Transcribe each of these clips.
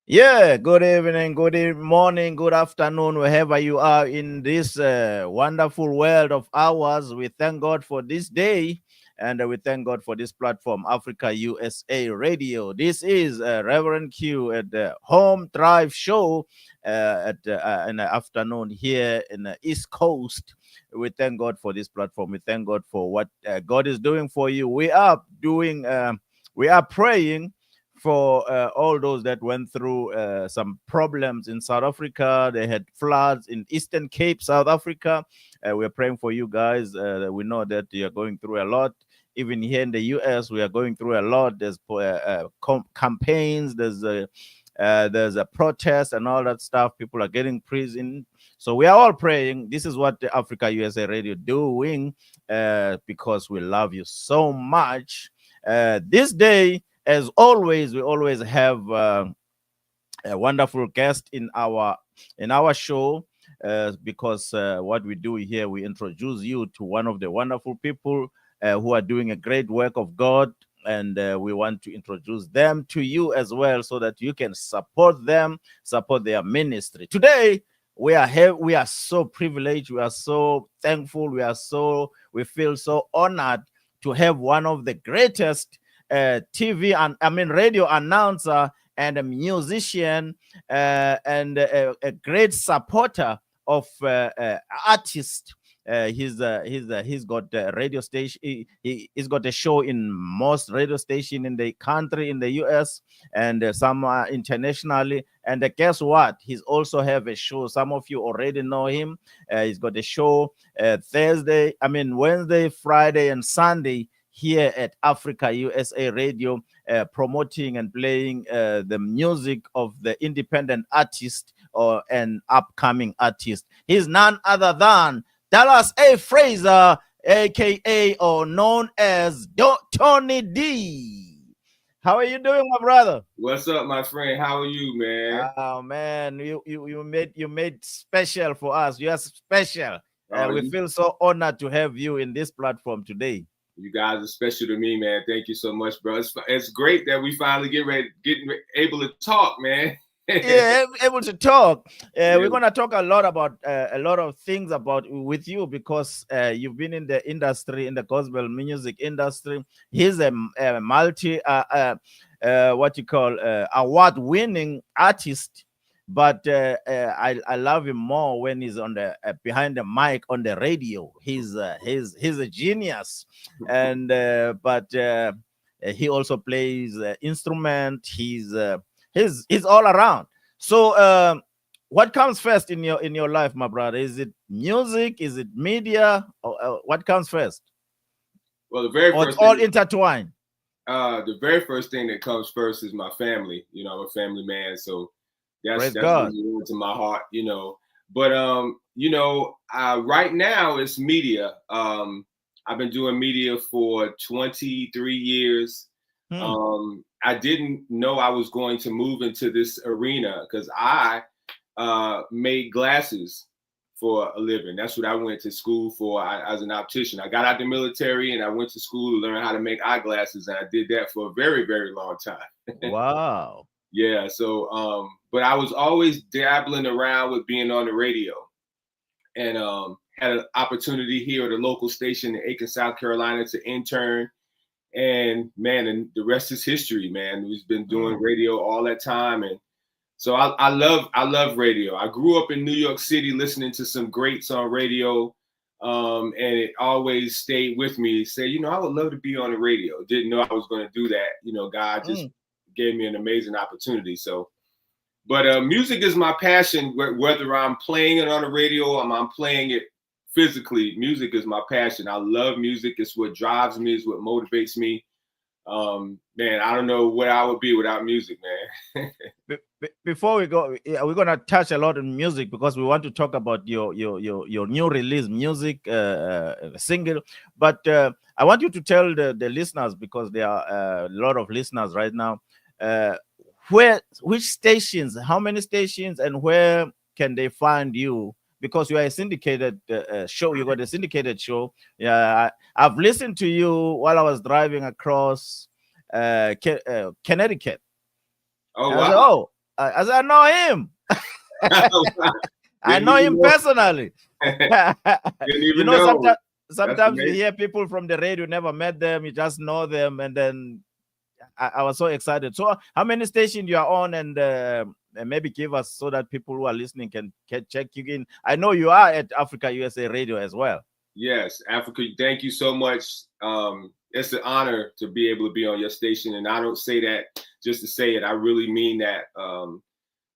Yeah, good evening, morning, good afternoon, wherever you are in this wonderful world of ours. We thank God for this day and we thank God for this platform, Africa USA Radio. This is Reverend Q at the Home Drive Show in the afternoon here in the East Coast. We thank God for this platform. We thank God for what God is doing for you. We are praying for all those that went through some problems in South Africa. They had floods in Eastern Cape, South Africa. We're praying for you guys. We know that you're going through a lot. Even here in the US, we are going through a lot. There's campaigns, there's a protest and all that stuff. People are getting prison. So we are all praying. This is what the Africa USA Radio doing because we love you so much. This day, as always, we always have a wonderful guest in our show because what we do here, we introduce you to one of the wonderful people who are doing a great work of God, and we want to introduce them to you as well, so that you can support them, support their ministry. Today, we are so privileged, we are so thankful, we feel so honored to have one of the greatest TV and radio announcer and a musician and a great supporter of artists. He's got a radio station. He's got a show in most radio station in the country, in the US, and some internationally. And guess what? He's also have a show. Some of you already know him. He's got a show Wednesday, Friday, and Sunday here at Africa USA Radio, promoting and playing the music of the independent artist or an upcoming artist. He's none other than Dallas A. Frazier, aka or known as Tony D. How are you doing, my brother? What's up, my friend? How are you, man? Oh man, you made special for us. You are special. We feel so honored to have you in this platform today. You guys are special to me, man. Thank you so much, bro. It's great that we finally getting able to talk, man. Yeah, able to talk. We're gonna talk a lot about a lot of things about with you because you've been in the industry, in the gospel music industry. He's a multi what you call award-winning artist. But I love him more when he's on the behind the mic on the radio. He's a genius, and but he also plays instrument. He's all around. So, what comes first in your life, my brother? Is it music? Is it media? Or, what comes first? Well, the very first it's all intertwined. The very first thing that comes first is my family. You know, I'm a family man, so that's God. really to my heart. You know, but right now it's media. I've been doing media for 23 years. I didn't know I was going to move into this arena because I made glasses for a living. That's what I went to school for as an optician. I got out the military and I went to school to learn how to make eyeglasses, and I did that for a very, very long time. Wow. Yeah. So, but I was always dabbling around with being on the radio, and had an opportunity here at a local station in Aiken, South Carolina, to intern. And man, and the rest is history, man. We've been doing radio all that time. And so I love radio. I grew up in New York City listening to some greats on radio. And it always stayed with me. Say, I would love to be on the radio. Didn't know I was going to do that. God just gave me an amazing opportunity. So, but music is my passion, whether I'm playing it on the radio or I'm playing it physically. Music is my passion. I love music. It's what drives me. It's what motivates me. Man, I don't know where I would be without music, man. Before we go, we're gonna touch a lot on music because we want to talk about your new release music single. But I want you to tell the listeners, because there are a lot of listeners right now, which stations, how many stations, and where can they find you? Because you are a syndicated show. You got a syndicated show. Yeah, I've listened to you while I was driving across Connecticut. Oh, wow. As I know him. I Didn't know even him know. personally. Didn't You even know, know. That's sometimes you amazing. hear people from the radio, never met them, you just know them, and then I was so excited. So, how many stations you are on, and maybe give us so that people who are listening can check you in. I know you are at Africa USA Radio as well. Yes, Africa, thank you so much. It's an honor to be able to be on your station. And I don't say that just to say it. I really mean that,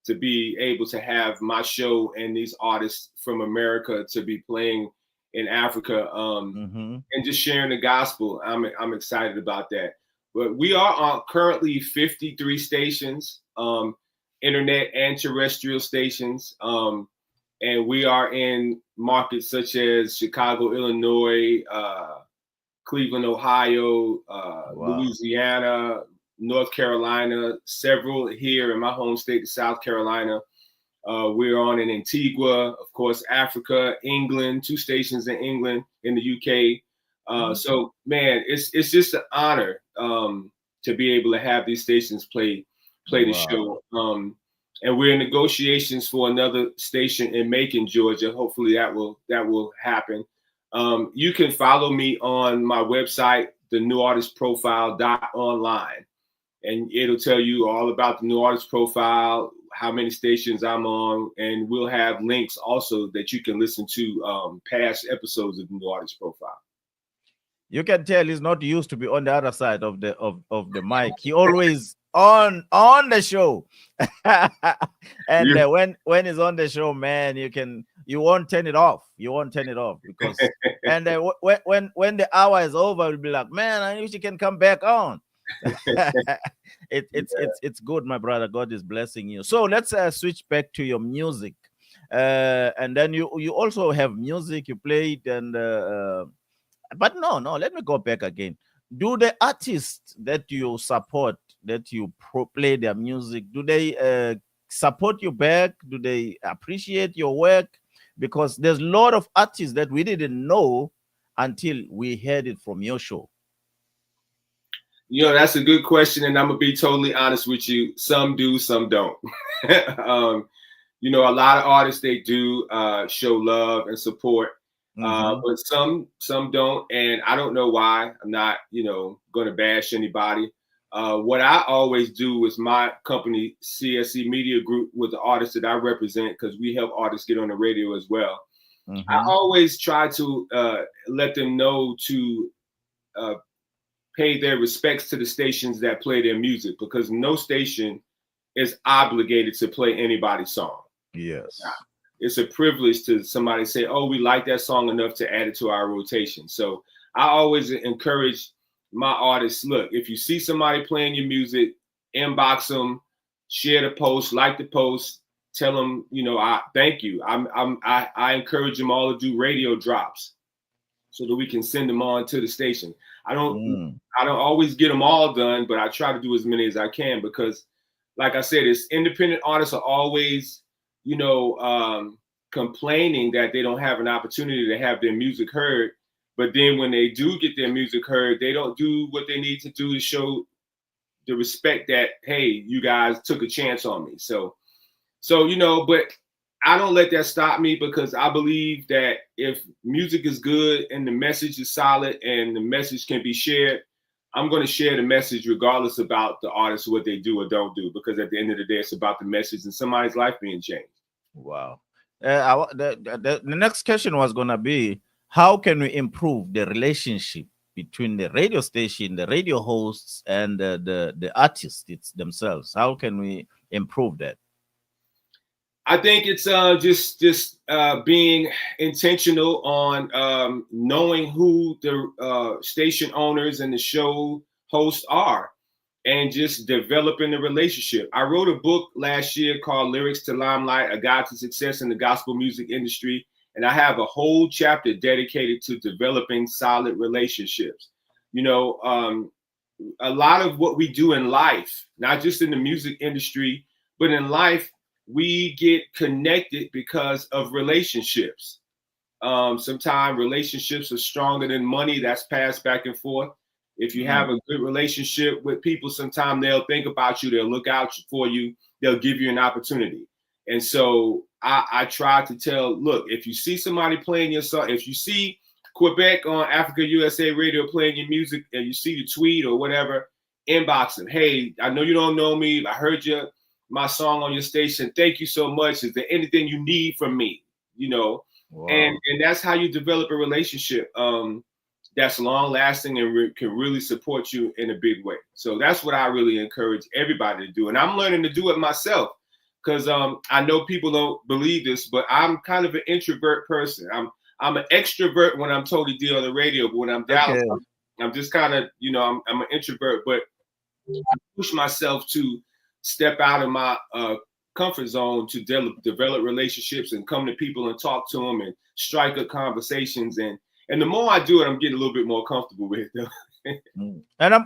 to be able to have my show and these artists from America to be playing in Africa, Mm-hmm. and just sharing the gospel. I'm excited about that. But we are on currently 53 stations, internet and terrestrial stations. And we are in markets such as Chicago, Illinois, Cleveland, Ohio, Wow. Louisiana, North Carolina, several here in my home state of South Carolina. We're on in Antigua, of course, Africa, England, 2 stations in England, in the UK. So, man, it's just an honor, to be able to have these stations play the Wow. show. And we're in negotiations for another station in Macon, Georgia. Hopefully, that will happen. You can follow me on my website, the New Artist Profile online, and it'll tell you all about the New Artist Profile, how many stations I'm on, and we'll have links also that you can listen to, past episodes of the New Artist Profile. You can tell he's not used to be on the other side of the mic. He always on the show. And You, when he's on the show, man, you won't turn it off. You won't turn it off because and when the hour is over, you'll be like, man, I wish you can come back on. It's good, my brother. God is blessing you. So let's switch back to your music, and then you also have music you played, and but no, let me go back again. Do the artists that you support, that you play their music, do they support you back? Do they appreciate your work? Because there's a lot of artists that we didn't know until we heard it from your show. that's a good question, and I'm gonna be totally honest with you. Some do, some don't. um, a lot of artists, they do show love and support, Mm-hmm. but some don't, and I don't know why. I'm not, going to bash anybody. What I always do with my company, CSC Media Group, with the artists that I represent, because we help artists get on the radio as well. I Mm-hmm. always try to let them know to uh, pay their respects to the stations that play their music, because no station is obligated to play anybody's song. Yes. It's a privilege to somebody say, "Oh, we like that song enough to add it to our rotation." So I always encourage my artists, look, if you see somebody playing your music, inbox them, share the post, like the post, tell them, I thank you. I encourage them all to do radio drops so that we can send them on to the station. I don't Mm. I don't always get them all done, but I try to do as many as I can, because, like I said, it's independent artists are always, complaining that they don't have an opportunity to have their music heard. But then when they do get their music heard, they don't do what they need to do to show the respect that, hey, you guys took a chance on me. So, but I don't let that stop me, because I believe that if music is good and the message is solid and the message can be shared, I'm going to share the message regardless about the artist, what they do or don't do, because at the end of the day, it's about the message and somebody's life being changed. Wow. The next question was gonna be, how can we improve the relationship between the radio station, the radio hosts, and the artists themselves? How can we improve that? I think it's just being intentional on knowing who the station owners and the show hosts are, and just developing the relationship. I wrote a book last year called Lyrics to Limelight, A Guide to Success in the Gospel Music Industry. And I have a whole chapter dedicated to developing solid relationships. A lot of what we do in life, not just in the music industry, but in life, we get connected because of relationships. Sometimes relationships are stronger than money. That's passed back and forth. If you have Mm. a good relationship with people, sometimes they'll think about you, they'll look out for you, they'll give you an opportunity. And so I try to tell, look, if you see somebody playing your song, if you see Quebec on Africa USA Radio playing your music and you see the tweet or whatever, inbox them. Hey, I know you don't know me. I heard my song on your station. Thank you so much. Is there anything you need from me? You know, Wow. and that's how you develop a relationship that's long lasting and can really support you in a big way. So that's what I really encourage everybody to do. And I'm learning to do it myself because I know people don't believe this, but I'm kind of an introvert person. I'm an extrovert when I'm totally deal on the radio, but when I'm down, Okay. I'm just kind of, you know, I'm an introvert, but I push myself to step out of my comfort zone to develop relationships and come to people and talk to them and strike up conversations. And the more I do it, I'm getting a little bit more comfortable with it. And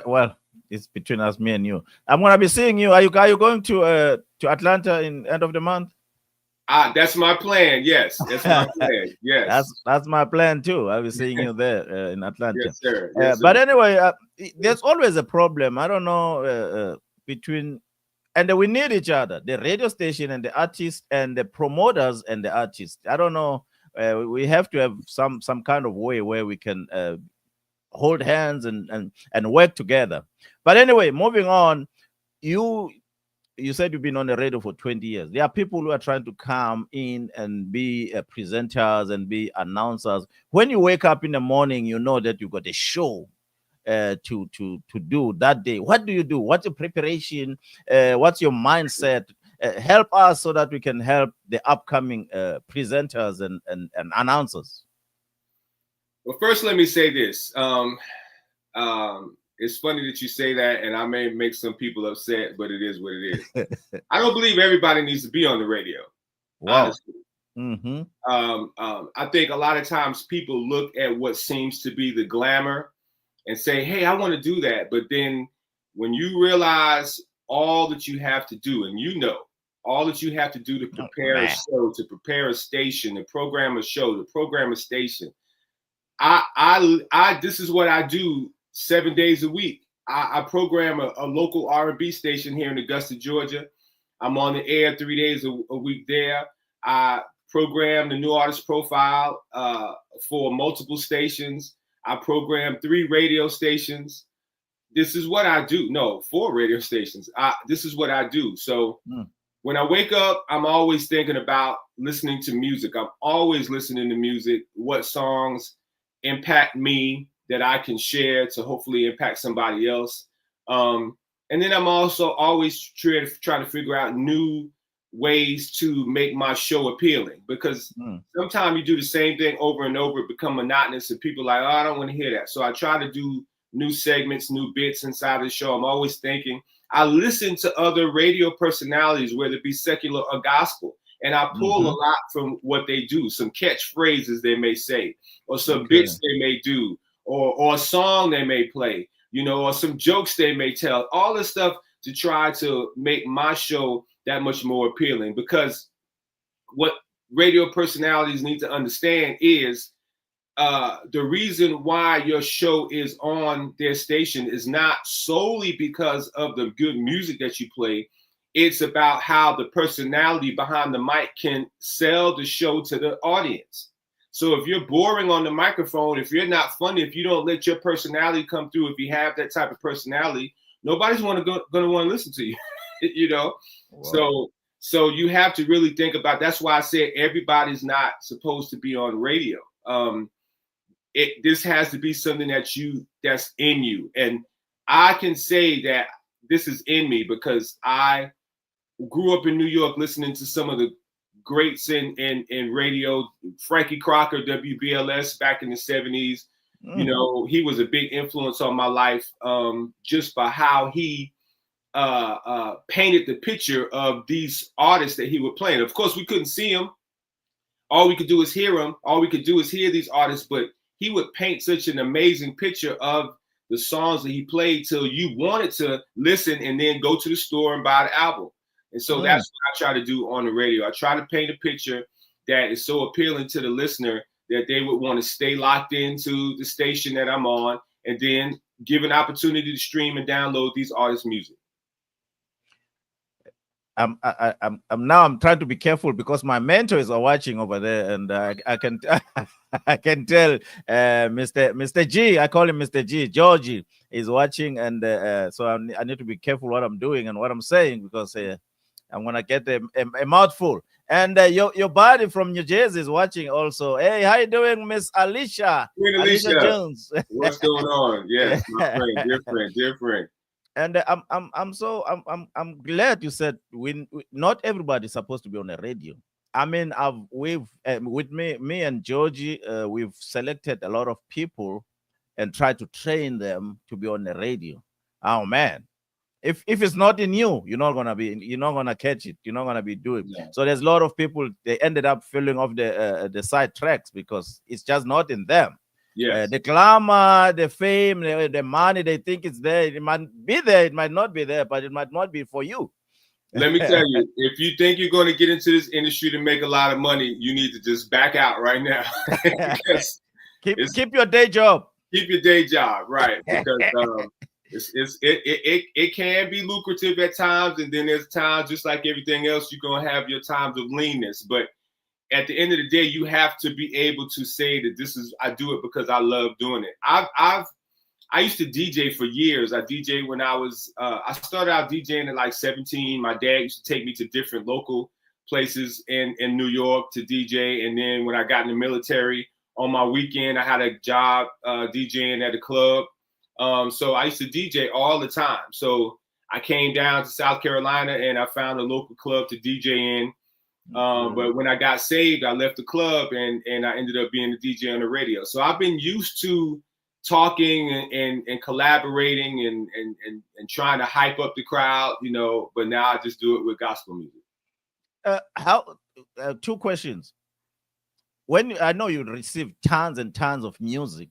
well, it's between us, me and you. I'm gonna be seeing you. Are you going to Atlanta in end of the month? That's my plan. Yes, that's my plan. Yes, that's my plan too. I'll be seeing you there in Atlanta. Yes, sir. Yes, sir. But anyway, there's always a problem. I don't know between, and we need each other, the radio station and the artists and the promoters and the artists. I don't know. We have to have some kind of way where we can hold hands and work together. But anyway, moving on, you said you've been on the radio for 20 years. There are people who are trying to come in and be presenters and be announcers. When you wake up in the morning, you know that you've got a show to do that day. What do you do? What's your preparation? What's your mindset? Help us so that we can help the upcoming presenters and announcers. Well, first, let me say this. It's funny that you say that, and I may make some people upset, but it is what it is. I don't believe everybody needs to be on the radio. Wow. Honestly. Mm-hmm. I think a lot of times people look at what seems to be the glamour and say, hey, I want to do that. But then when you realize all that you have to do, and you know, all that you have to do to prepare a show, to prepare a station, to program a show, to program a station, this is what I do 7 days a week. I program a local R&B station here in Augusta, Georgia. I'm on the air 3 days a week there. I program the new artist profile for multiple stations. I program 3 radio stations. This is what I do. No, 4 radio stations. This is what I do. So when I wake up, I'm always thinking about listening to music. I'm always listening to music. What songs impact me that I can share to hopefully impact somebody else. And then I'm also always trying to figure out new ways to make my show appealing, because sometimes you do the same thing over and over, it become monotonous, and people are like, oh, I don't want to hear that. So I try to do new segments, new bits inside the show. I'm always thinking. I listen to other radio personalities, whether it be secular or gospel, and I pull a lot from what they do, some catchphrases they may say, or some bits they may do, or a song they may play, you know, or some jokes they may tell, all this stuff to try to make my show that much more appealing. Because what radio personalities need to understand is the reason why your show is on their station is not solely because of the good music that you play. It's about how the personality behind the mic can sell the show to the audience. So if you're boring on the microphone, if you're not funny, if you don't let your personality come through, if you have that type of personality, nobody's going to want to listen to you, you know? Wow. So you have to really think about, that's why I said everybody's not supposed to be on the radio. This has to be something that's in you. And I can say that this is in me because I grew up in New York listening to some of the greats in radio. Frankie Crocker, WBLS back in the 70s. You know, he was a big influence on my life just by how he painted the picture of these artists that he would play. Of course, we couldn't see them. All we could do is hear them. All we could do is hear these artists, but he would paint such an amazing picture of the songs that he played till you wanted to listen and then go to the store and buy the album. And so that's what I try to do on the radio. I try to paint a picture that is so appealing to the listener that they would want to stay locked into the station that I'm on, and then give an opportunity to stream and download these artists' music. I'm trying to be careful because my mentors are watching over there, and I can I can tell Mr. G, I call him Mr. G, Georgie is watching, and so I need to be careful what I'm doing and what I'm saying because I'm gonna get a mouthful. And your buddy from New Jersey is watching also. Hey, how you doing, Miss Alicia? Queen Alicia Alicia, Jones. what's going on? Yes, my friend, different, different. And I'm glad you said not everybody's supposed to be on a radio. I mean, we've with me and Georgie, we've selected a lot of people and tried to train them to be on the radio. Oh man, if it's not in you, you're not gonna catch it. You're not gonna be doing. Yeah. So there's a lot of people they ended up filling off the side tracks because it's just not in them. Yes. The glamour, the fame, the money, they think it's there. It might be there, it might not be there, but it might not be for you. Let me tell you, if you think you're going to get into this industry to make a lot of money, you need to just back out right now. keep your day job. Keep your day job, right? Because it can be lucrative at times, and then there's times, just like everything else, you're gonna have your times of leanness. But at the end of the day, you have to be able to say that I do it because I love doing it. I used to DJ for years. I DJed when I started out DJing at like 17. My dad used to take me to different local places in New York to DJ. And then when I got in the military, on my weekend, I had a job DJing at a club. So I used to DJ all the time. So I came down to South Carolina and I found a local club to DJ in. But when I got saved, I left the club and I ended up being a DJ on the radio. So I've been used to talking and collaborating and trying to hype up the crowd, but now I just do it with gospel music. Two questions. When I know you receive tons and tons of music,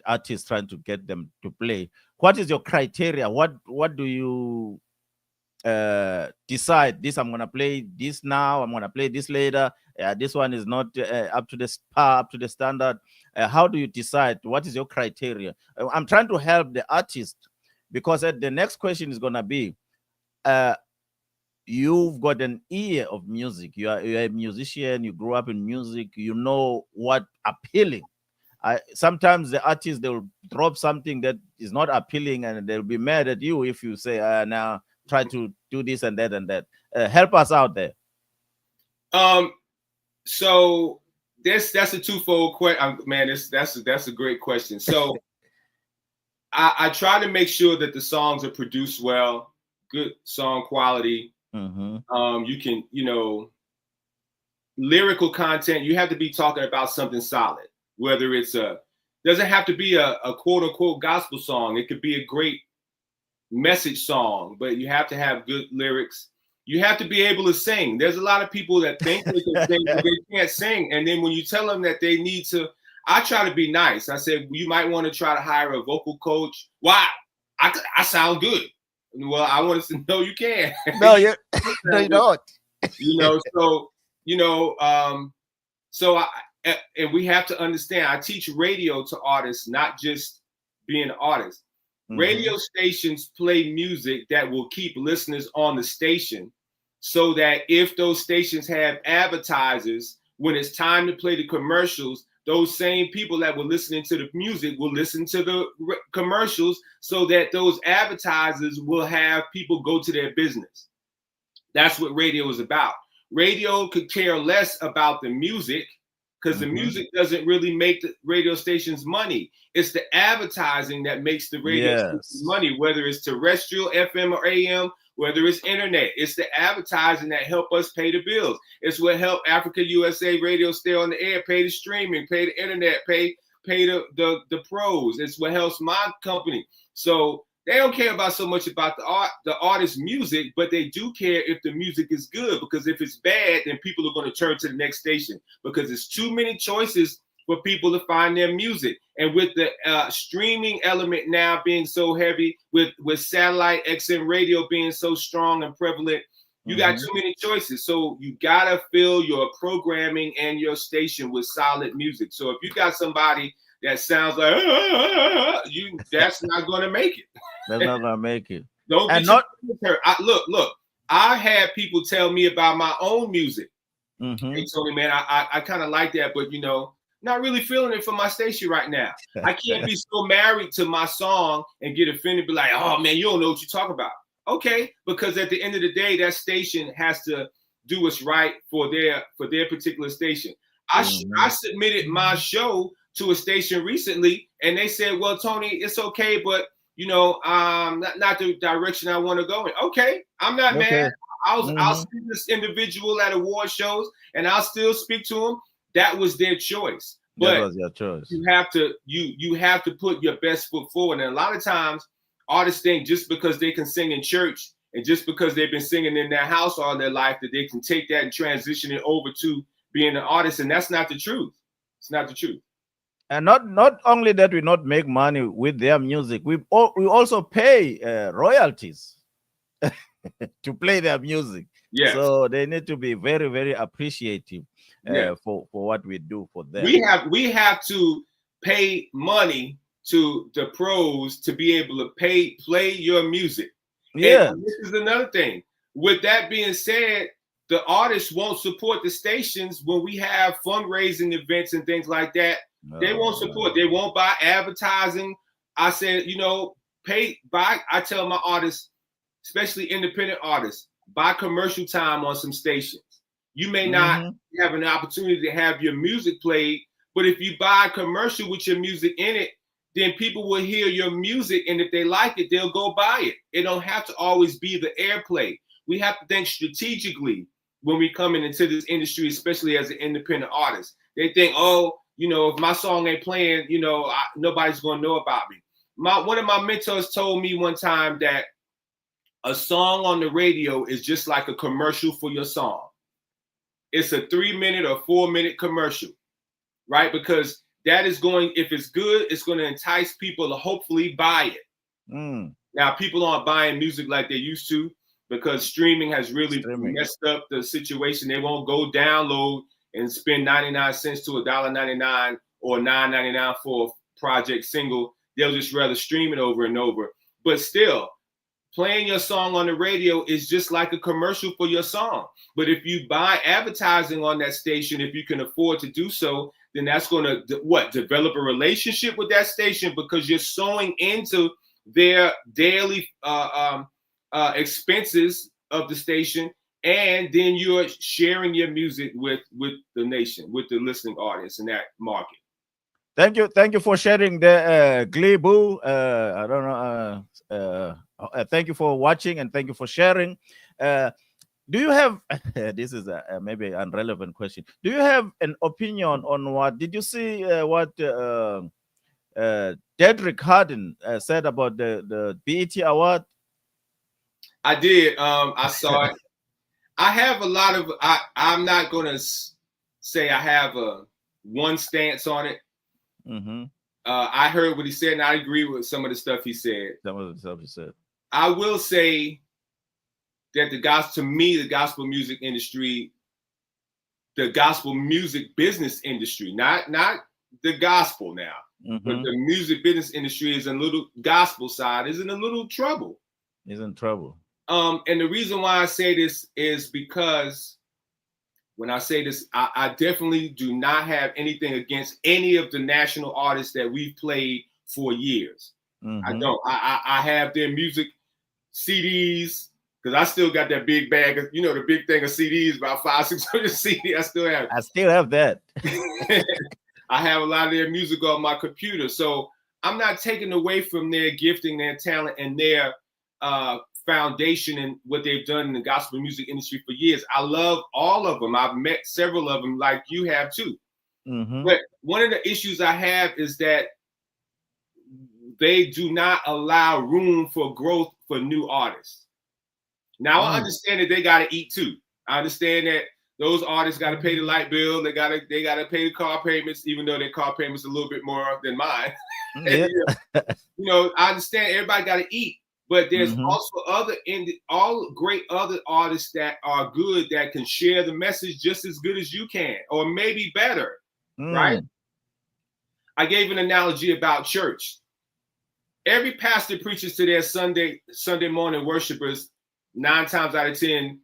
artists trying to get them to play, what is your criteria? What do you decide? This I'm gonna play this now, I'm gonna play this later, this one is not up to the standard. How do you decide? What is your criteria? I'm trying to help the artist because the next question is gonna be you've got an ear of music. You're a musician, you grew up in music, you know what appealing. Sometimes the artists, they'll drop something that is not appealing and they'll be mad at you if you say now try to do this and that and that. Help us out there. So that's a twofold question, man. That's a great question. So I try to make sure that the songs are produced well, good song quality. Mm-hmm. You can, lyrical content. You have to be talking about something solid. Whether it's doesn't have to be a quote unquote gospel song. It could be a great message song, but you have to have good lyrics. You have to be able to sing. There's a lot of people that think they can sing, but they can't sing. And then when you tell them that they need to, I try to be nice. I said, you might want to try to hire a vocal coach. Why? I sound good. Well, I want to know you can. No, you don't. So and we have to understand, I teach radio to artists, not just being an artist. Mm-hmm. Radio stations play music that will keep listeners on the station so that if those stations have advertisers, when it's time to play the commercials, those same people that were listening to the music will listen to the commercials so that those advertisers will have people go to their business. That's what radio is about. Radio could care less about the music because the music doesn't really make the radio stations money. It's the advertising that makes the radio stations money, whether it's terrestrial, FM or AM, whether it's internet. It's the advertising that help us pay the bills. It's what helped Africa USA Radio stay on the air, pay the streaming, pay the internet, pay the pros. It's what helps my company. So they don't care about so much about the artist's music, but they do care if the music is good, because if it's bad, then people are going to turn to the next station because it's too many choices for people to find their music. And with the streaming element now being so heavy, with satellite XM radio being so strong and prevalent, you got too many choices. So you got to fill your programming and your station with solid music. So if you got somebody that sounds like that's not going to make it. That's not gonna make it. Don't get look. I had people tell me about my own music. Mm-hmm. Hey Tony, man, I kind of like that, but not really feeling it for my station right now. I can't be so married to my song and get offended, be like, oh man, you don't know what you're talking about. Okay, because at the end of the day, that station has to do what's right for their particular station. I Mm-hmm. submitted my show to a station recently, and they said, well, Tony, it's okay, but not the direction I want to go in. Okay, I'm not mad. Okay. I'll Mm-hmm. see this individual at award shows, and I'll still speak to them. That was their choice. That But was your choice. you have to put your best foot forward. And a lot of times artists think just because they can sing in church and just because they've been singing in their house all their life that they can take that and transition it over to being an artist. And that's not the truth. It's not the truth. And not only that, we not make money with their music. We also pay royalties to play their music. Yes. So they need to be very, very appreciative Yes. for what we do for them. We have to pay money to the pros to be able to play your music. Yeah. And this is another thing. With that being said, the artists won't support the stations when we have fundraising events and things like that. They won't support. They won't buy advertising. I said, buy. I tell my artists, especially independent artists, buy commercial time on some stations. You may not have an opportunity to have your music played, but if you buy a commercial with your music in it, then people will hear your music, and if they like it, they'll go buy it. It don't have to always be the airplay. We have to think strategically when we come into this industry, especially as an independent artist. They think, oh, if my song ain't playing, nobody's going to know about me. One of my mentors told me one time that a song on the radio is just like a commercial for your song. It's a 3-minute or 4-minute commercial, right? Because that is going, if it's good, it's going to entice people to hopefully buy it. Now, people aren't buying music like they used to because streaming has really messed up the situation. They won't go download and spend 99 cents to $1.99 or $9.99 for a project single. They'll just rather stream it over and over. But still, playing your song on the radio is just like a commercial for your song. But if you buy advertising on that station, if you can afford to do so, then that's going to develop a relationship with that station because you're sewing into their daily expenses of the station, and then you're sharing your music with the nation, with the listening audience in that market. Thank you for sharing the Glee Boo. I don't know. Thank you for watching and thank you for sharing. Do you have this is maybe an irrelevant question? Do you have an opinion on what did you see what Dedrick Harden said about the BET award? I did. I saw it. I have a lot of. I'm not gonna say I have a one stance on it. I heard what he said, and I agree with some of the stuff he said. Some of the stuff he said. I will say that the gospel music industry, the gospel music business industry, not the gospel now, but the music business industry is a little gospel side is in a little trouble. Is in trouble. And the reason why I say this is because when I say this, I definitely do not have anything against any of the national artists that we've played for years. I don't. I have their music CDs because I still got that big bag of, the big thing of CDs, about 500-600 CDs. I still have. I still have that. I have a lot of their music on my computer, so I'm not taking away from their gifting, their talent, and their foundation and what they've done in the gospel music industry for years. I love all of them. I've met several of them like you have too. But one of the issues I have is that they do not allow room for growth for new artists. Now I understand that they got to eat too. I understand that those artists got to pay the light bill. They got to pay the car payments, even though their car payments a little bit more than mine. Yeah. I understand everybody got to eat. But there's also all great other artists that are good that can share the message just as good as you can, or maybe better, right? I gave an analogy about church. Every pastor preaches to their Sunday morning worshipers 9 times out of 10,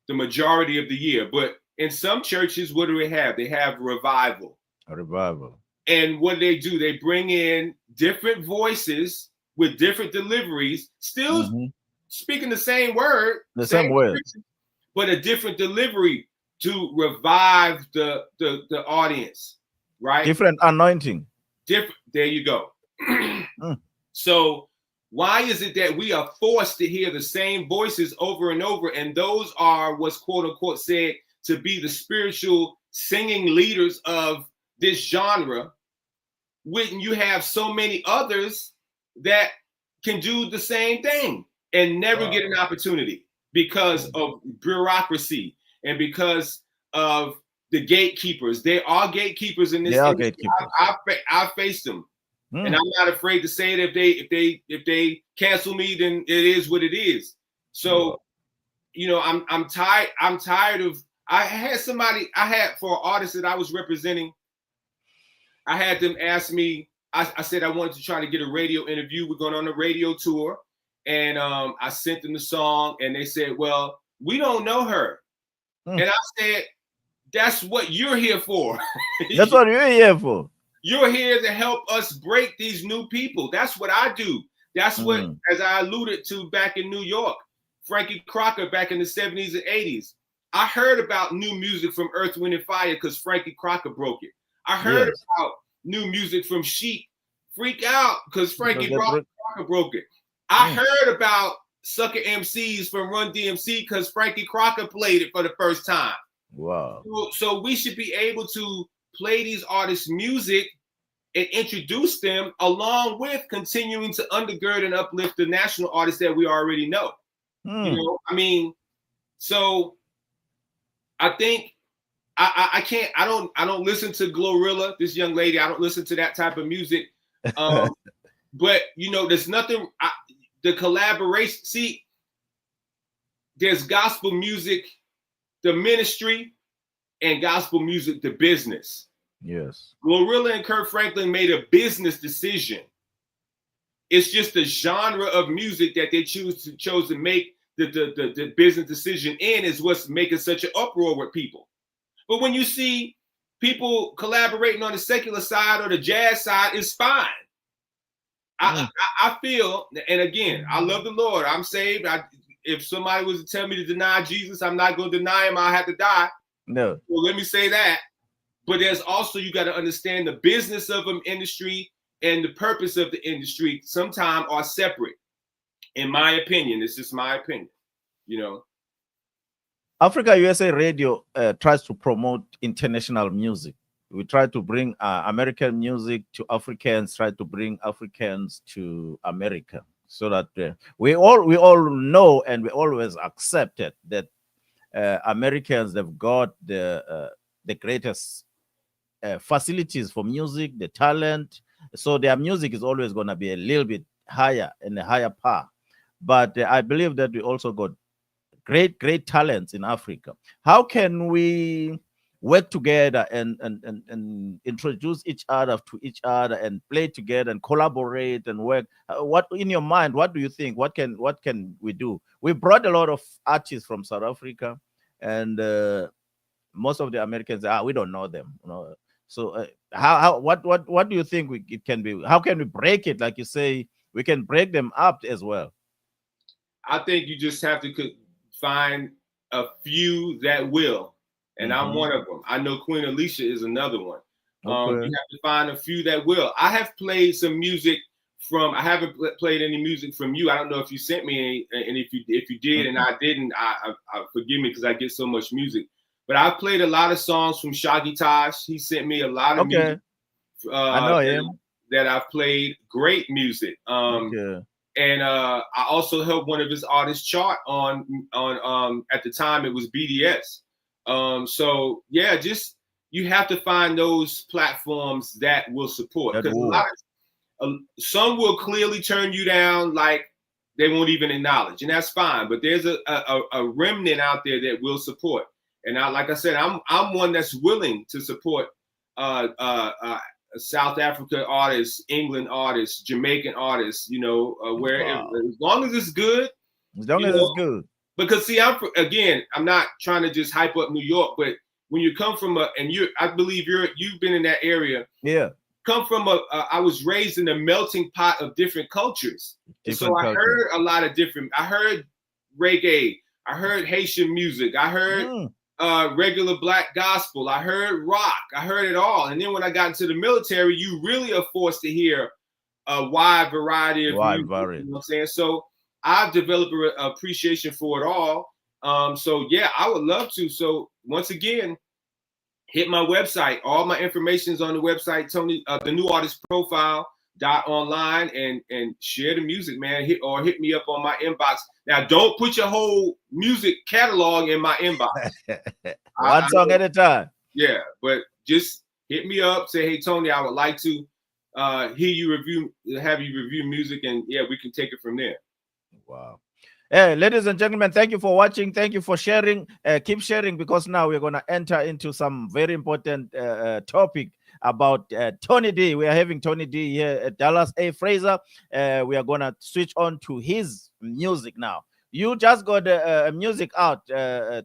the majority of the year. But in some churches, what do they have? They have revival. A revival. And what do? They bring in different voices with different deliveries, still speaking the same word, the same word, but a different delivery to revive the audience, right? Different anointing. Different. There you go. So why is it that we are forced to hear the same voices over and over, and those are what's quote unquote said to be the spiritual singing leaders of this genre, when you have so many others that can do the same thing and never get an opportunity because of bureaucracy and because of the gatekeepers? There are gatekeepers in this industry. I've faced them. And I'm not afraid to say it. If they cancel me, then it is what it is. So, I'm tired of. I had for an artist that I was representing, I had them ask me. I said I wanted to try to get a radio interview. We're going on a radio tour, and I sent them the song, and they said, "Well, we don't know her," and I said, "That's what you're here for. That's what you're here for. You're here to help us break these new people. That's what I do. That's what, as I alluded to back in New York, Frankie Crocker back in the 70s and 80s. I heard about new music from Earth, Wind, and Fire because Frankie Crocker broke it. I heard about new music from Chic, Freak Out, because Frankie Crocker broke it. I heard about Sucker MCs from Run DMC because Frankie Crocker played it for the first time. Wow. So we should be able to play these artists' music and introduce them along with continuing to undergird and uplift the national artists that we already know. So I think I can't, I don't listen to Glorilla, this young lady. I don't listen to that type of music. But there's nothing, the collaboration, see, there's gospel music, the ministry, and gospel music, the business. Yes. Glorilla and Kirk Franklin made a business decision. It's just the genre of music that they chose to make the business decision in is what's making such an uproar with people. But when you see people collaborating on the secular side or the jazz side, it's fine. I feel, and again, I love the Lord. I'm saved. If somebody was to tell me to deny Jesus, I'm not going to deny him. I'll have to die. No. Well, let me say that. But there's also, you got to understand the business of an industry and the purpose of the industry sometimes are separate. In my opinion, it's just my opinion, Africa USA Radio tries to promote international music. We try to bring American music to Africans, try to bring Africans to America, so that we all know and we always accepted that Americans, they've got the greatest facilities for music, the talent. So their music is always going to be a little bit higher and a higher par. But I believe that we also got great talents in Africa. How can we work together and introduce each other to each other and play together and collaborate and work? What in your mind? What do you think? What can we do? We brought a lot of artists from South Africa, and most of the Americans, we don't know them. So what do you think it can be? How can we break it? Like you say, we can break them up as well. I think you just have to find a few that will, and I'm one of them. I know Queen Alicia is another one. You have to find a few that will. I have played some music I haven't played any music from you. I don't know if you sent me any, and if you did and I didn't, I forgive me because I get so much music. But I've played a lot of songs from Shaggy Taj. He sent me a lot of music. I know him. That I've played. Great music. And I also helped one of his artists chart on at the time it was BDS. So yeah, just you have to find those platforms that will support, because some will clearly turn you down, like they won't even acknowledge, and that's fine. But there's a remnant out there that will support. And like I said, I'm one that's willing to support South Africa artists, England artists, Jamaican artists, as long as it's good. As long as it's good. because see, I'm not trying to just hype up New York, but when you come from I believe you've been in that area. Yeah. Come from I was raised in a melting pot of different cultures. And so Different I culture. heard a lot of I heard reggae, I heard Haitian music, I heard regular black gospel, I heard rock, I heard it all. And then when I got into the military, you really are forced to hear a wide variety of Wide music. variety. You know what I'm saying? So I've developed an appreciation for it all. So yeah, I would love to. So once again, hit my website. All my information is on the website, Tony, the new artist profile.online, and share the music, man. Hit me up on my inbox. Now, don't put your whole music catalog in my inbox. One song at a time. Yeah, but just hit me up. Say, hey, Tony, I would like to have you review music, and yeah, we can take it from there. Wow. Hey, ladies and gentlemen, thank you for watching. Thank you for sharing. Keep sharing, because now we're going to enter into some very important topic about Tony D. We are having Tony D here at Dallas. A Frazier. We are going to switch on to his music now. You just got music out,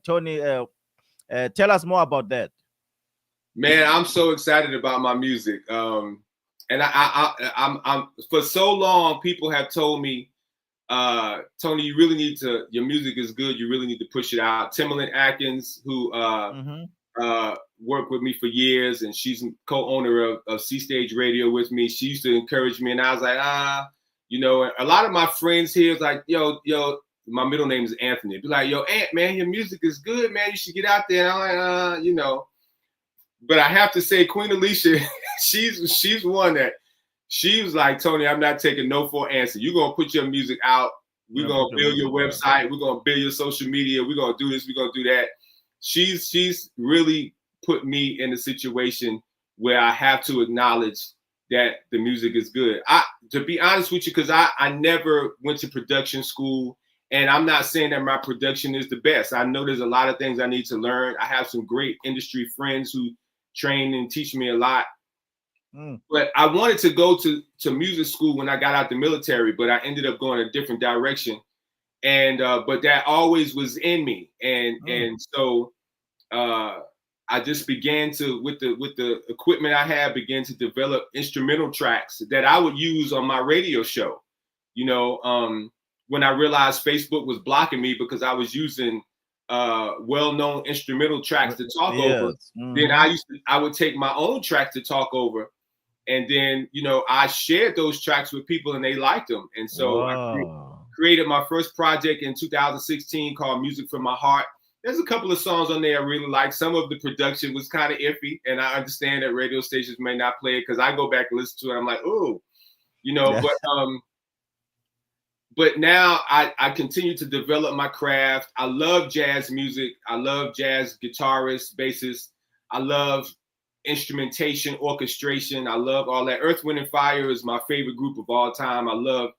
Tony. Tell us more about that. Man, I'm so excited about my music. And I'm for so long, people have told me, Tony, you really need to. Your music is good. You really need to push it out. Timberland Atkins, who worked with me for years, and she's co-owner of C Stage Radio with me. She used to encourage me, and I was like, a lot of my friends here is like, yo, my middle name is Anthony. Be like, yo, Ant, man, your music is good, man. You should get out there. And I'm like, But I have to say, Queen Alicia, she's one that she was like, Tony, I'm not taking no for an answer. You're gonna put your music out. We're gonna build your website. We're gonna build your social media. We're gonna do this. We're gonna do that. She's really put me in a situation where I have to acknowledge that the music is good. To be honest with you, because I never went to production school, and I'm not saying that my production is the best. I know there's a lot of things I need to learn. I have some great industry friends who train and teach me a lot. But I wanted to go to music school when I got out the military, but I ended up going a different direction. And but that always was in me. And so I just began to, with the equipment I had, began to develop instrumental tracks that I would use on my radio show. When I realized Facebook was blocking me because I was using well-known instrumental tracks to talk over, then I would take my own tracks to talk over. And then, I shared those tracks with people and they liked them. And so I created my first project in 2016 called Music from My Heart. There's a couple of songs on there I really like. Some of the production was kind of iffy. And I understand that radio stations may not play it because I go back and listen to it. I'm like, ooh, but now I continue to develop my craft. I love jazz music. I love jazz guitarists, bassists. I love instrumentation, orchestration. I love all that. Earth, Wind, and Fire is my favorite group of all time. I love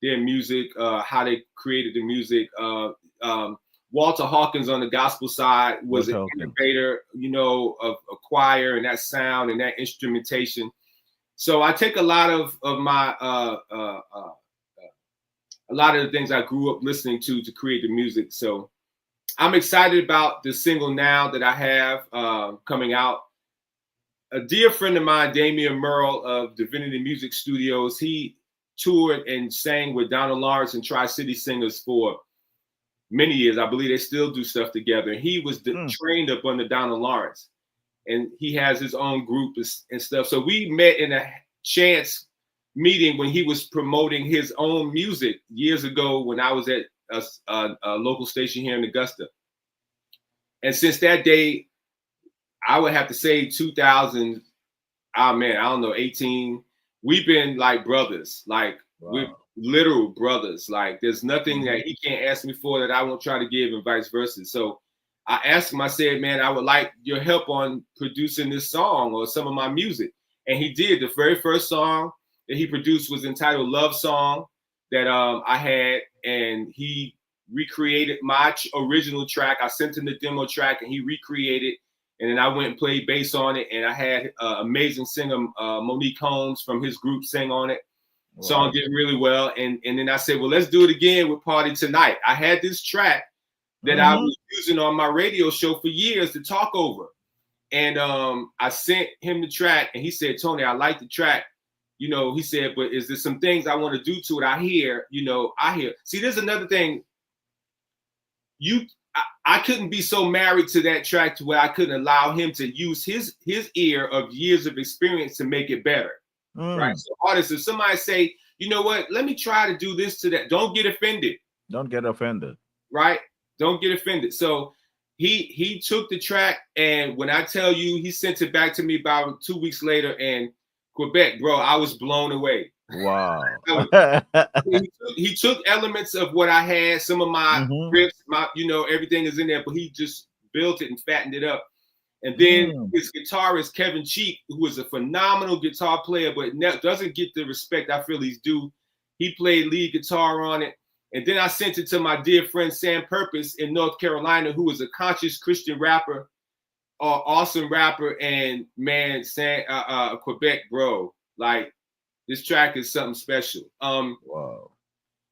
their music, how they created the music. Walter Hawkins on the gospel side was an innovator, of a choir and that sound and that instrumentation. So I take a lot of my a lot of the things I grew up listening to create the music. So I'm excited about the single now that I have coming out. A dear friend of mine, Damian Merle of Divinity Music Studios, he toured and sang with Donald Lawrence and Tri-City Singers for many years. I believe they still do stuff together. He was trained up under Donald Lawrence, and he has his own group and stuff. So we met in a chance meeting when he was promoting his own music years ago when I was at a local station here in Augusta. And since that day, I would have to say 2000, I don't know, 18. We've been like brothers, like we're literal brothers. Like there's nothing that he can't ask me for that I won't try to give and vice versa. So I asked him, I said, man, I would like your help on producing this song or some of my music. And he did. The very first song that he produced was entitled Love Song that I had, and he recreated my original track. I sent him the demo track and he recreated. And then I went and played bass on it, and I had amazing singer Monique Holmes from his group sing on it. Wow. Song did really well, and then I said, well, let's do it again with Party Tonight. I had this track that I was using on my radio show for years to talk over. And I sent him the track, and he said, Tony, I like the track. You know, he said, but is there some things I want to do to it? I hear. See, there's another thing. I couldn't be so married to that track to where I couldn't allow him to use his ear of years of experience to make it better. Right? So artists, if somebody say, you know what, let me try to do this to that, don't get offended. Don't get offended. Right? Don't get offended. So he took the track, and when I tell you, he sent it back to me about 2 weeks later, and Quebec, bro, I was blown away. Wow. He took elements of what I had, some of my riffs, everything is in there, but he just built it and fattened it up. And then his guitarist, Kevin Cheek, who is a phenomenal guitar player, but doesn't get the respect I feel he's due. He played lead guitar on it. And then I sent it to my dear friend Sam Purpose in North Carolina, who is a conscious Christian rapper, awesome rapper, and man, Quebec, bro, like this track is something special. Wow.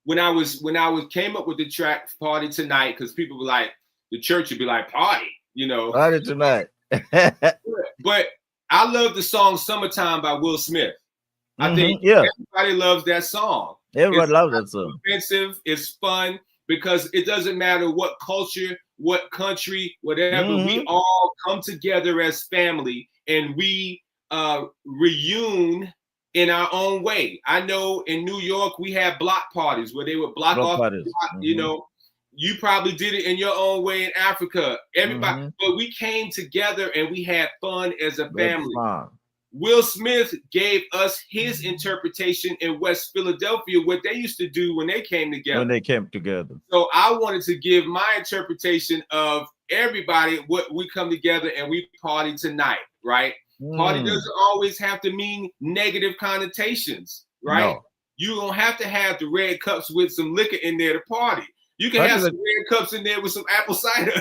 When I came up with the track "Party Tonight," because people were like, the church would be like, "Party," Party tonight. But I love the song "Summertime" by Will Smith. I think everybody loves that song. Everybody loves that song. Offensive, it's fun because it doesn't matter what culture, what country, whatever. We all come together as family, and we reune in our own way. I know in New York we have block parties where they would block off the block, You probably did it in your own way in Africa. Everybody, but we came together and we had fun as a family. Will Smith gave us his interpretation in West Philadelphia, what they used to do when they came together. So I wanted to give my interpretation of everybody, what we come together and we party tonight, right? Party doesn't always have to mean negative connotations, right? No. You don't have to have the red cups with some liquor in there to party. You can have some red cups in there with some apple cider.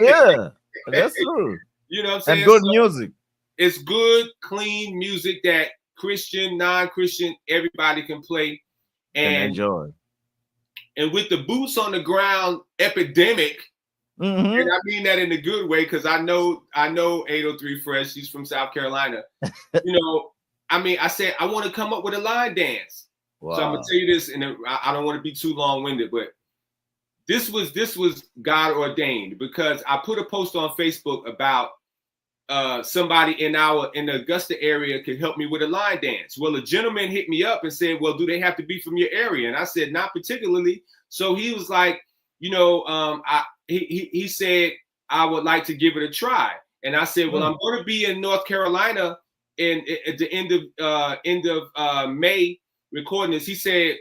Yeah, that's true. You know what I'm saying? And good music. It's good, clean music that Christian, non-Christian, everybody can play and enjoy. And with the boots on the ground epidemic, and I mean that in a good way because I know 803 Fresh. She's from South Carolina. I said I want to come up with a line dance. Wow. So I'm gonna tell you this, and I don't want to be too long-winded, but this was God ordained because I put a post on Facebook about somebody in the Augusta area could help me with a line dance. Well, a gentleman hit me up and said, well, do they have to be from your area? And I said, not particularly. So he was like, he said, I would like to give it a try. And I said, well, I'm going to be in North Carolina at the end of May recording this. He said,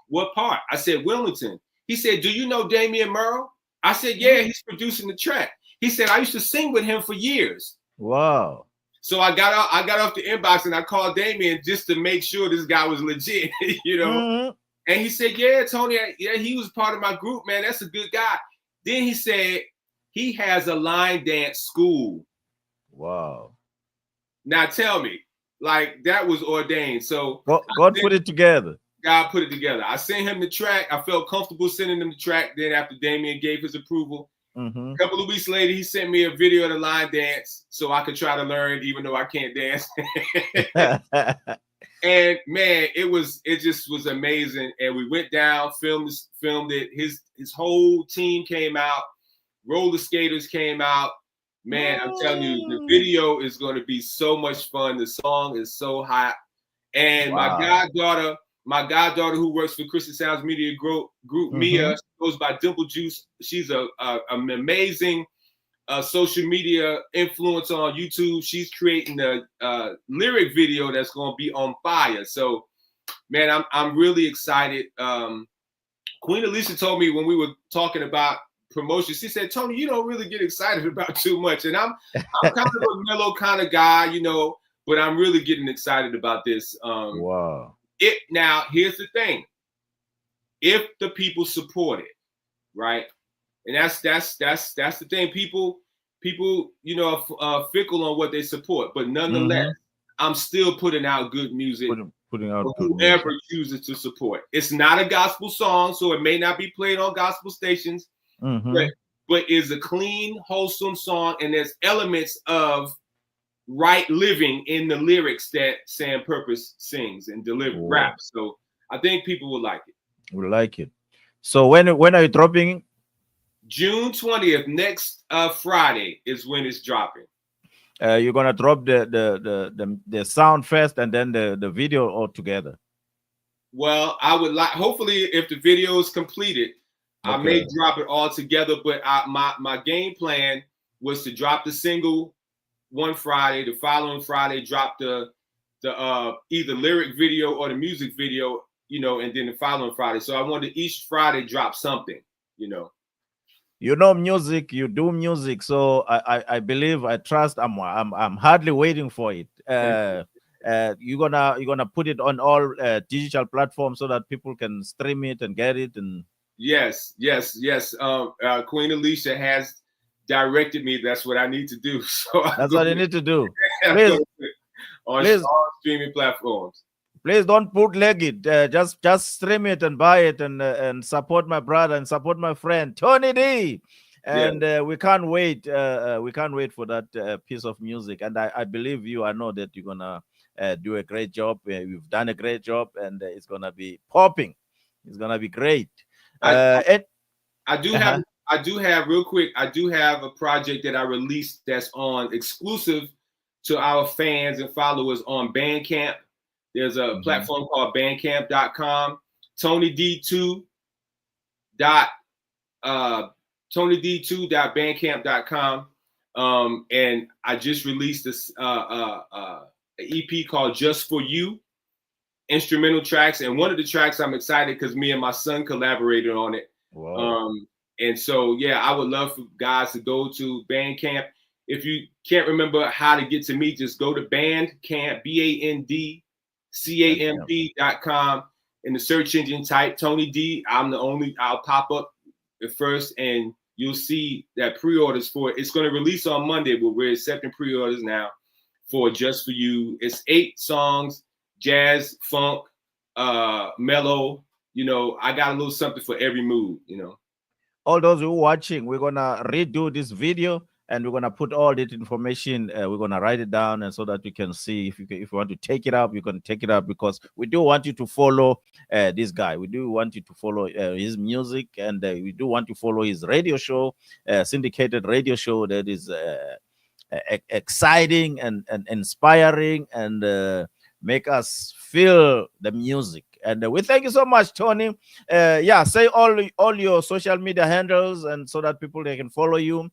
what part? I said, Wilmington. He said, do you know Damian Merle? I said, yeah, he's producing the track. He said, I used to sing with him for years. Wow. So I got off the inbox and I called Damien just to make sure this guy was legit, And he said, yeah, Tony, yeah, he was part of my group, man. That's a good guy. Then he said he has a line dance school. Wow. Now tell me, like that was ordained. So God put it together. God put it together. I sent him the track. I felt comfortable sending him the track. Then after Damien gave his approval, a couple of weeks later, he sent me a video of the line dance so I could try to learn, even though I can't dance. And man, it just was amazing. And we went down, filmed it. His whole team came out. Roller skaters came out. Man, I'm telling you, the video is going to be so much fun. The song is so hot. And my goddaughter who works for Christian Sounds Media Group, Mia, goes by Dimple Juice. She's an amazing social media influencer on YouTube. She's creating a lyric video that's going to be on fire. So, man, I'm really excited. Queen Alicia told me when we were talking about promotion, she said, Tony, you don't really get excited about too much. And I'm kind of a mellow kind of guy, but I'm really getting excited about this. Wow. Now, here's the thing. If the people support it, right? And that's the thing. People, are fickle on what they support, but nonetheless, I'm still putting out good music. Putting out for whoever chooses to support. It's not a gospel song, so it may not be played on gospel stations. Mm-hmm. but is a clean, wholesome song, and there's elements of right living in the lyrics that Sam Purpose sings and Oh, raps. So I think people will like it. we like it. So when are you dropping? June 20th, next Friday, is when it's dropping. You're gonna drop the sound first and then the video all together. Well, I would like, hopefully, if the video is completed, I may Okay. drop it all together. But my game plan was to drop the single one Friday, the following Friday, drop the either lyric video or the music video, and then the following Friday. So I wanted each Friday drop something. You know music, you do music, so I believe, I trust. I'm hardly waiting for it. You're gonna put it on all digital platforms so that people can stream it and get it. And Yes, yes, yes. Queen Alicia has directed me. That's what I need to do. So that's what you need to do. I'm Please, going to put it on please, all streaming platforms. please don't bootleg it. Just stream it and buy it, and support my brother and support my friend Tony D. Yeah, And we can't wait. We can't wait for that piece of music. And I believe you. I know that you're gonna do a great job. You've done a great job, and it's gonna be popping. It's gonna be great. I And I do have uh-huh. I do have real quick. I do have a project that I released that's on exclusive to our fans and followers on Bandcamp. There's a Mhm. platform called Bandcamp.com. Tony D2 dot TonyD2.bandcamp.com. And I just released this EP called Just For You, instrumental tracks. And one of the tracks I'm excited because me and my son collaborated on it. Wow. And so, yeah, I would love for guys to go to Bandcamp. If you can't remember how to get to me, just go to Bandcamp, Bandcamp. BandCamp.com. In the search engine, type Tony D. I'll pop up at first, and you'll see that pre-orders for it. It's going to release on Monday, but we're accepting pre-orders now for Just For You. It's 8 songs, jazz, funk, mellow. I got a little something for every mood. All those who are watching, we're gonna redo this video, and we're gonna put all that information. We're gonna write it down, and so that you can see, if you want to take it up, you can take it up, because we do want you to follow this guy. We do want you to follow his music, and we do want to follow his radio show, syndicated radio show that is exciting and inspiring, and make us feel the music. And we thank you so much, Tony. Yeah, say all your social media handles, and so that people, they can follow you,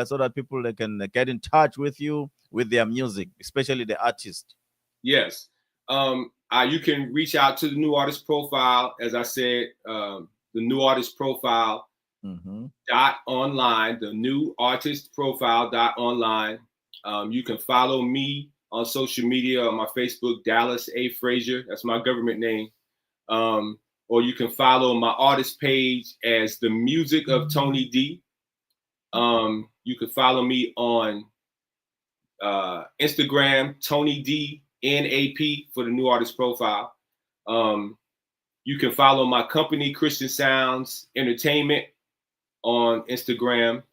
so that people, they can get in touch with you with their music, especially the artist. Yes. You can reach out to the New Artist Profile, as I said, the New Artist Profile Mm-hmm. .online, the New Artist Profile .online. You can follow me on social media on my Facebook, Dallas A. Frazier. That's my government name. Or you can follow my artist page as The Music of Tony D. You can follow me on Instagram, Tony D NAP, for the New Artist Profile. You can follow my company, Christian Sounds Entertainment, on Instagram.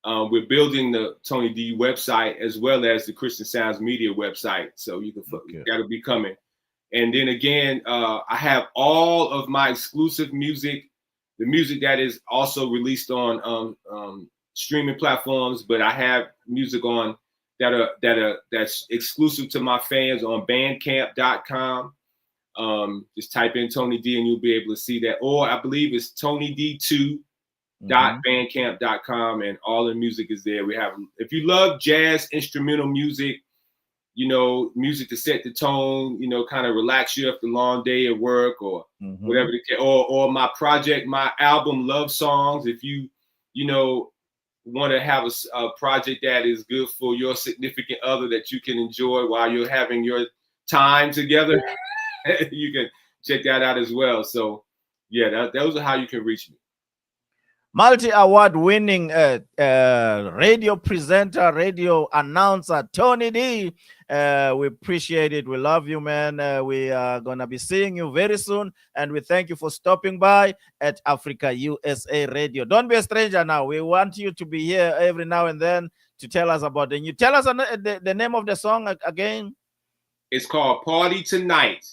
We're building the Tony D website as well as the Christian Sounds Media website, so you can that'll be coming. And then again, I have all of my exclusive music, the music that is also released on streaming platforms, but I have music on that's exclusive to my fans on Bandcamp.com. Just type in Tony D and you'll be able to see that. Or I believe it's TonyD2.bandcamp.com, and all the music is there. We have, if you love jazz instrumental music, music to set the tone, kind of relax you after a long day at work, or whatever the case, or my project, my album, Love Songs. If you want to have a project that is good for your significant other that you can enjoy while you're having your time together, you can check that out as well. So yeah, those are how you can reach me. multi-award winning radio presenter, radio announcer, Tony D. We appreciate it. We love you, man. We are going to be seeing you very soon. And we thank you for stopping by at Africa USA Radio. Don't be a stranger now. We want you to be here every now and then to tell us about the new. Tell us the name of the song again. It's called Party Tonight.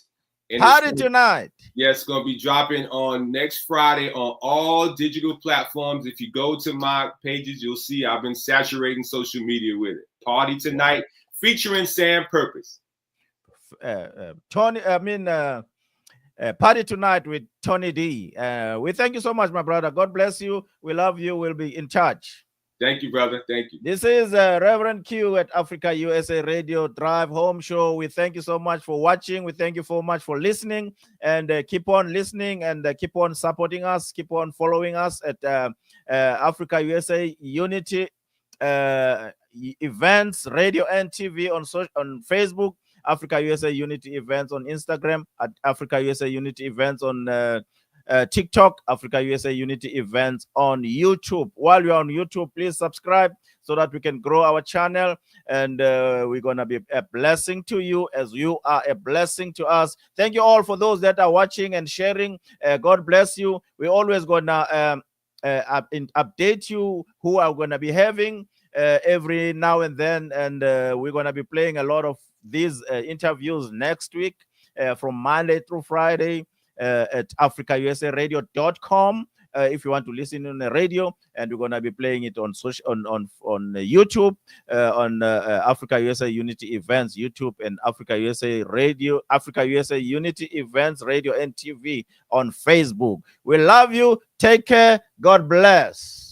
And Party Tonight. Yeah, it's going to be dropping on next Friday on all digital platforms. If you go to my pages, you'll see I've been saturating social media with it. Party Tonight, featuring Sam Purpose. Party Tonight with Tony D. We thank you so much, my brother. God bless you. We love you. We'll be in touch. Thank you, brother. Thank you. This is Reverend Q at Africa USA Radio Drive Home Show. We thank you so much for watching. We thank you so much for listening. And keep on listening and keep on supporting us. Keep on following us at Africa USA Unity Events, Radio and TV on Facebook. Africa USA Unity Events on Instagram. At Africa USA Unity Events on TikTok, Africa USA Unity Events on YouTube. While you're on YouTube, please subscribe so that we can grow our channel, and we're going to be a blessing to you as you are a blessing to us. Thank you all for those that are watching and sharing. God bless you. We're always going to update you who are going to be having every now and then, and we're going to be playing a lot of these interviews next week from Monday through Friday at africausaradio.com if you want to listen on the radio, and we're going to be playing it on YouTube on Africa USA Unity Events YouTube, and Africa USA Radio, Africa USA Unity Events Radio and TV on Facebook. We love you. Take care. God bless.